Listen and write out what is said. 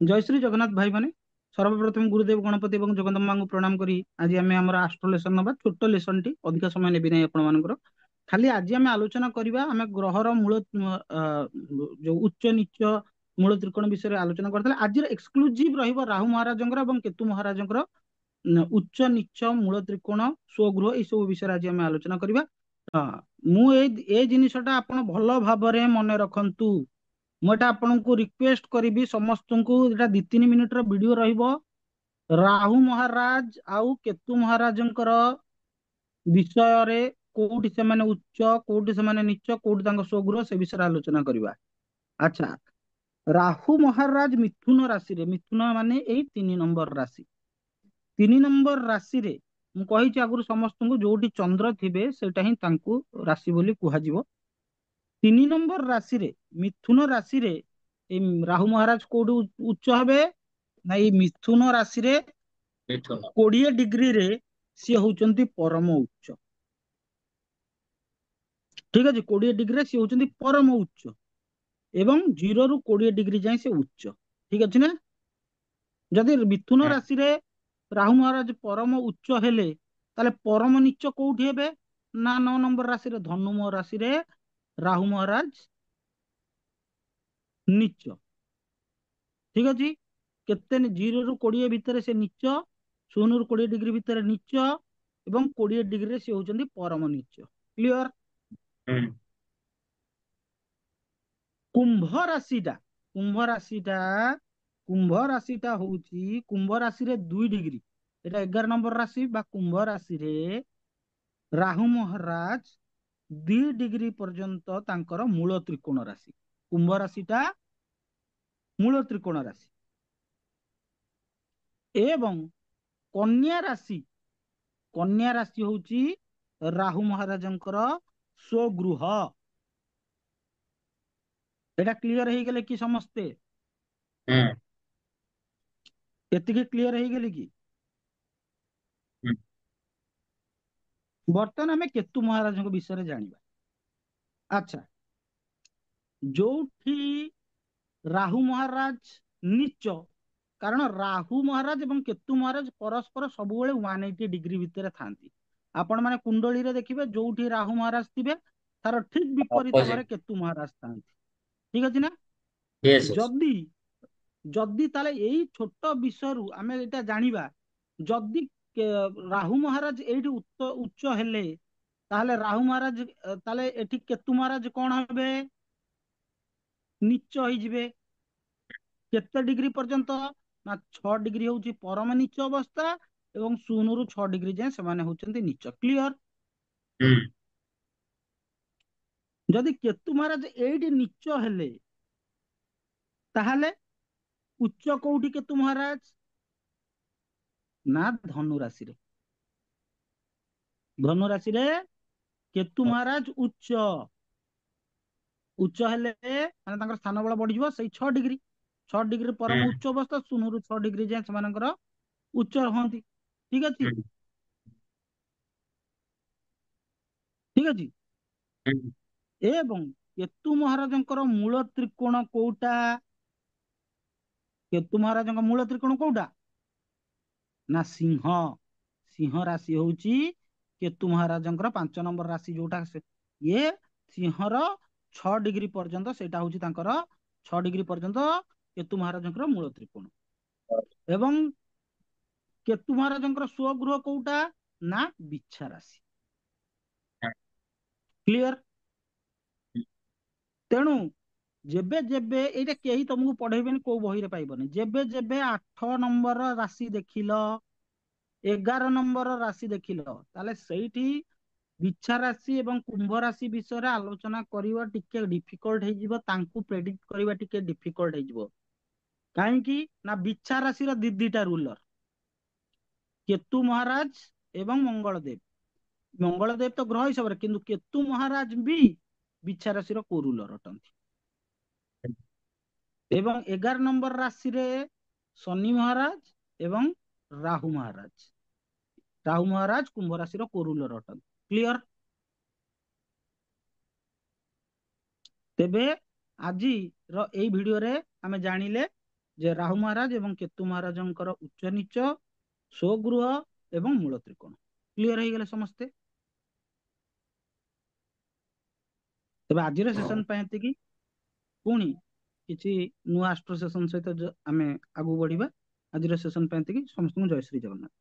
जय श्री जगन्नाथ भाई माने सर्वप्रथम गुरुदेव गणपति और जगदम्बा को प्रणाम करी आज आम आम आस्ट्रो लेसन नवा छोट लेसन टी अधिक समय नेबी ना आपण मानकर खाली आज आम आलोचना करवा आम ग्रहर मूल जो उच्च नीच मूल त्रिकोण विषय आलोचना करते आज एक्सक्लूसिव रहिबो राहु महाराजंकर और केतु महाराजंकर उच्च नीच मूल त्रिकोण स्वगृह ये सब विषय आज आम आलोचना करवा मु ए जिनिसटा आपण भल भाबरे मन रखंतु ମୁଁ ଏଟା ଆପଣଙ୍କୁ ରିକ୍ୱେଷ୍ଟ କରିବି ସମସ୍ତଙ୍କୁ ଏଟା 2-3 ମିନିଟର ଭିଡିଓ ରହିବ ରାହୁ ମହାରାଜ ଆଉ କେତୁ ମହାରାଜଙ୍କର ବିଷୟରେ କୋଉଠି ସେମାନେ ଉଚ୍ଚ କୋଉଠି ସେମାନେ ନୀଚ କୋଉଠି ତାଙ୍କ ସ୍ୱଗୃହ ସେ ବିଷୟରେ ଆଲୋଚନା କରିବା। ଆଚ୍ଛା, ରାହୁ ମହାରାଜ ମିଥୁନ ରାଶିରେ ମିଥୁନ ମାନେ ଏଇ 3 ନମ୍ବର ରାଶି 3 ନମ୍ବର ରାଶିରେ ମୁଁ କହିଛି ଆଗରୁ ସମସ୍ତଙ୍କୁ ଯୋଉଠି ଚନ୍ଦ୍ର ଥିବେ ସେଇଟା ହିଁ ତାଙ୍କୁ ରାଶି ବୋଲି କୁହାଯିବ। 3 ନମ୍ବର ରାଶିରେ ମିଥୁନ ରାଶିରେ ଏଇ ରାହୁ ମହାରାଜ କୋଉଠି ଉଚ୍ଚ ହେବେ ନା ଏଇ ମିଥୁନ ରାଶିରେ ମିଥୁନ 20 ଡିଗ୍ରୀରେ ସିଏ ହଉଛନ୍ତି ପରମ ଉଚ୍ଚ। ଠିକ ଅଛି, 20 ଡିଗ୍ରୀରେ ସିଏ ହଉଛନ୍ତି ପରମ ଉଚ୍ଚ ଏବଂ 0 ରୁ 20 ଡିଗ୍ରୀ ଯାଏ ସେ ଉଚ୍ଚ। ଠିକ ଅଛି ନା? ଯଦି ମିଥୁନ ହୁଁ ରାଶିରେ ରାହୁ ମହାରାଜ ପରମ ଉଚ୍ଚ ହେଲେ ତାହେଲେ ପରମ ନୀଚ କୋଉଠି ହେବେ ନା 9 ନମ୍ବର ରାଶିରେ ଧନୁ ରାଶିରେ ରାହୁ ମହାରାଜ ନୀଚ। ଠିକ ଅଛି, କେତେ 0 ରୁ 20 ଭିତରେ ସେ ନୀଚ, 0 ରୁ 20 ଡିଗ୍ରୀ ଭିତରେ ନୀଚ ଏବଂ 20 ଡିଗ୍ରୀରେ ସେ ହଉଛନ୍ତି ପରମ ନୀଚ। କ୍ଲିୟର? ହୁଁ କୁମ୍ଭ ରାଶିଟା କୁମ୍ଭ ରାଶିଟା କୁମ୍ଭ ରାଶିଟା ହଉଛି କୁମ୍ଭ ରାଶିରେ 2 ଡିଗ୍ରୀ, ଏଟା 11 ନମ୍ବର ରାଶି ବା କୁମ୍ଭ ରାଶିରେ ରାହୁ ମହାରାଜ 2 ଡିଗ୍ରୀ ପର୍ଯ୍ୟନ୍ତ ତାଙ୍କର ମୂଳ ତ୍ରିକୋଣ ରାଶି। କୁମ୍ଭ ରାଶିଟା ମୂଳ ତ୍ରିକୋଣ ରାଶି ଏବଂ କନ୍ୟା ରାଶି ହଉଛି ରାହୁ ମହାରାଜଙ୍କର ସ୍ୱଗୃହ। ଏଟା କ୍ଲିୟର ହେଇଗଲେ କି ସମସ୍ତେ? ହୁଁ ଏତିକି କ୍ଲିୟର ହେଇଗଲେ କି? ହୁଁ ବର୍ତ୍ତମାନ ଆମେ କେତୁ ମହାରାଜଙ୍କ ବିଷୟରେ ଜାଣିବା। ଆଚ୍ଛା, ଯୋଉଠି ରାହୁ ମହାରାଜ ନୀଚ, କାରଣ ରାହୁ ମହାରାଜ ଏବଂ କେତୁ ମହାରାଜ ପରସ୍ପର ସବୁବେଳେ 180 ଡିଗ୍ରୀ ଭିତରେ ଥାନ୍ତି। ଆପଣ ମାନେ କୁଣ୍ଡଳୀରେ ଦେଖିବେ ଯୋଉଠି ରାହୁ ମହାରାଜ ଥିବେ ତାର ଠିକ ବିପରୀତ ଅପୋଜିଟ ଭାବରେ କେତୁ ମହାରାଜ ଥାନ୍ତି। ଠିକ ଅଛି ନା? ୟେସ୍ ୟେସ୍ ଯଦି ଯଦି ତାହେଲେ ଏଇ ଛୋଟ ବିଷୟରୁ ଆମେ ଏଇଟା ଜାଣିବା, ଯଦି ରାହୁ ମହାରାଜ ଏଇଠି ଉଚ୍ଚ ହେଲେ ତାହେଲେ ରାହୁ ମହାରାଜ ତାହେଲେ ଏଠି କେତୁ ମହାରାଜ କଣ ହେବେ? ନୀଚ ହେଇଯିବେ। କେତେ ଡିଗ୍ରୀ ପର୍ଯ୍ୟନ୍ତ ନା 6 ଡିଗ୍ରୀ ହଉଛି ପରମ ନୀଚ ଅବସ୍ଥା ଏବଂ 0 ରୁ 6 ଡିଗ୍ରୀ ଯାଏଁ ସେମାନେ ହଉଛନ୍ତି ନୀଚ। କ୍ଲିୟର? ହୁଁ ଯଦି କେତୁ ମହାରାଜ ଏଇଠି ନୀଚ ହେଲେ ତାହେଲେ ଉଚ୍ଚ କୋଉଠି କେତୁ ମହାରାଜ ନା ଧନୁ ରାଶିରେ। ଧନୁ ରାଶିରେ କେତୁ ମହାରାଜ ଉଚ୍ଚ ହେଲେ ମାନେ ତାଙ୍କର ସ୍ଥାନ ବଳ ବଢିଯିବ ସେଇ 6 ଡିଗ୍ରୀ। 6 ଡିଗ୍ରୀ ହୁଁ ପରମ ଉଚ୍ଚ ଅବସ୍ଥା, 0 ରୁ 6 ଡିଗ୍ରୀ ଯାଏଁ ସେମାନଙ୍କର ଉଚ୍ଚ ହୁଅନ୍ତି। ଠିକ ଅଛି? ହୁଁ ଠିକ ଅଛି। ହୁଁ ଏବଂ କେତୁ ମହାରାଜଙ୍କର ମୂଳ ତ୍ରିକୋଣ କୋଉଟା? କେତୁ ମହାରାଜଙ୍କ ମୂଳ ତ୍ରିକୋଣ କୋଉଟା ନା ସିଂହ। ସିଂହ ରାଶି ହଉଛି କେତୁ ମହାରାଜଙ୍କର 5 ନମ୍ବର ରାଶି, ଯୋଉଟା ଇଏ ସିଂହର 6 ଡିଗ୍ରୀ ପର୍ଯ୍ୟନ୍ତ ସେଇଟା ହଉଛି ତାଙ୍କର 6 ଡିଗ୍ରୀ ପର୍ଯ୍ୟନ୍ତ କେତୁ ମହାରାଜଙ୍କର ମୂଳ ତ୍ରିକୋଣ। ଏବଂ କେତୁ ମହାରାଜଙ୍କର ସ୍ୱଗୃହ କୋଉଟା ନା ବିଛା ରାଶି। କ୍ଲିୟର? ତେଣୁ ଯେବେ ଯେବେ ଏଇଟା କେହି ତମକୁ ପଢେଇବେନି, କୋଉ ବହିରେ ପାଇବନି, ଯେବେ ଯେବେ 8 ନମ୍ବର ରାଶି ଦେଖିଲ 11 ନମ୍ବର ରାଶି ଦେଖିଲ ତାହେଲେ ସେଇଠି ବିଛା ରାଶି ଏବଂ କୁମ୍ଭ ରାଶି ବିଷୟରେ ଆଲୋଚନା କରିବା ଟିକେ ଡିଫିକଲ୍ଟ ହେଇଯିବ, ତାଙ୍କୁ ପ୍ରେଡିକ୍ଟ କରିବା ଟିକେ ଡିଫିକଲ୍ଟ ହେଇଯିବ। କାହିଁକି ନା ବିଛା ରାଶିର ଦିଟା ରୁଲର, କେତୁ ମହାରାଜ ଏବଂ ମଙ୍ଗଳ ଦେବ। ମଙ୍ଗଳ ଦେବ ତ ଗ୍ରହ ହିସାବରେ, କିନ୍ତୁ କେତୁ ମହାରାଜ ବି ବିଛା ରାଶିର କୋ ରୁଲର ଅଟନ୍ତି। ଏବଂ 11 ନମ୍ବର ରାଶିରେ ଶନି ମହାରାଜ ଏବଂ ରାହୁ ମହାରାଜ। ରାହୁ ମହାରାଜ କୁମ୍ଭ ରାଶିର କୋ ରୁଲର ଅଟନ୍ତି। କ୍ଲିୟର? ତେବେ ଆଜିର ଏଇ ଭିଡିଓରେ ଆମେ ଜାଣିଲେ ଯେ ରାହୁ ମହାରାଜ ଏବଂ କେତୁ ମହାରାଜଙ୍କର ଉଚ୍ଚ ନୀଚ, ସ୍ୱଗୃହ ଏବଂ ମୂଳ ତ୍ରିକୋଣ। କ୍ଲିୟର ହେଇଗଲେ ସମସ୍ତେ? ତେବେ ଆଜିର ସେସନ ପାଇଁ ଏତିକି। ପୁଣି କିଛି ନୂଆ ଆଷ୍ଟ୍ରୋ ସେସନ ସହିତ ଆମେ ଆଗକୁ ବଢିବା। ଆଜିର ସେସନ ପାଇଁ ଏତିକି। ସମସ୍ତଙ୍କୁ ଜୟ ଶ୍ରୀ ଜଗନ୍ନାଥ।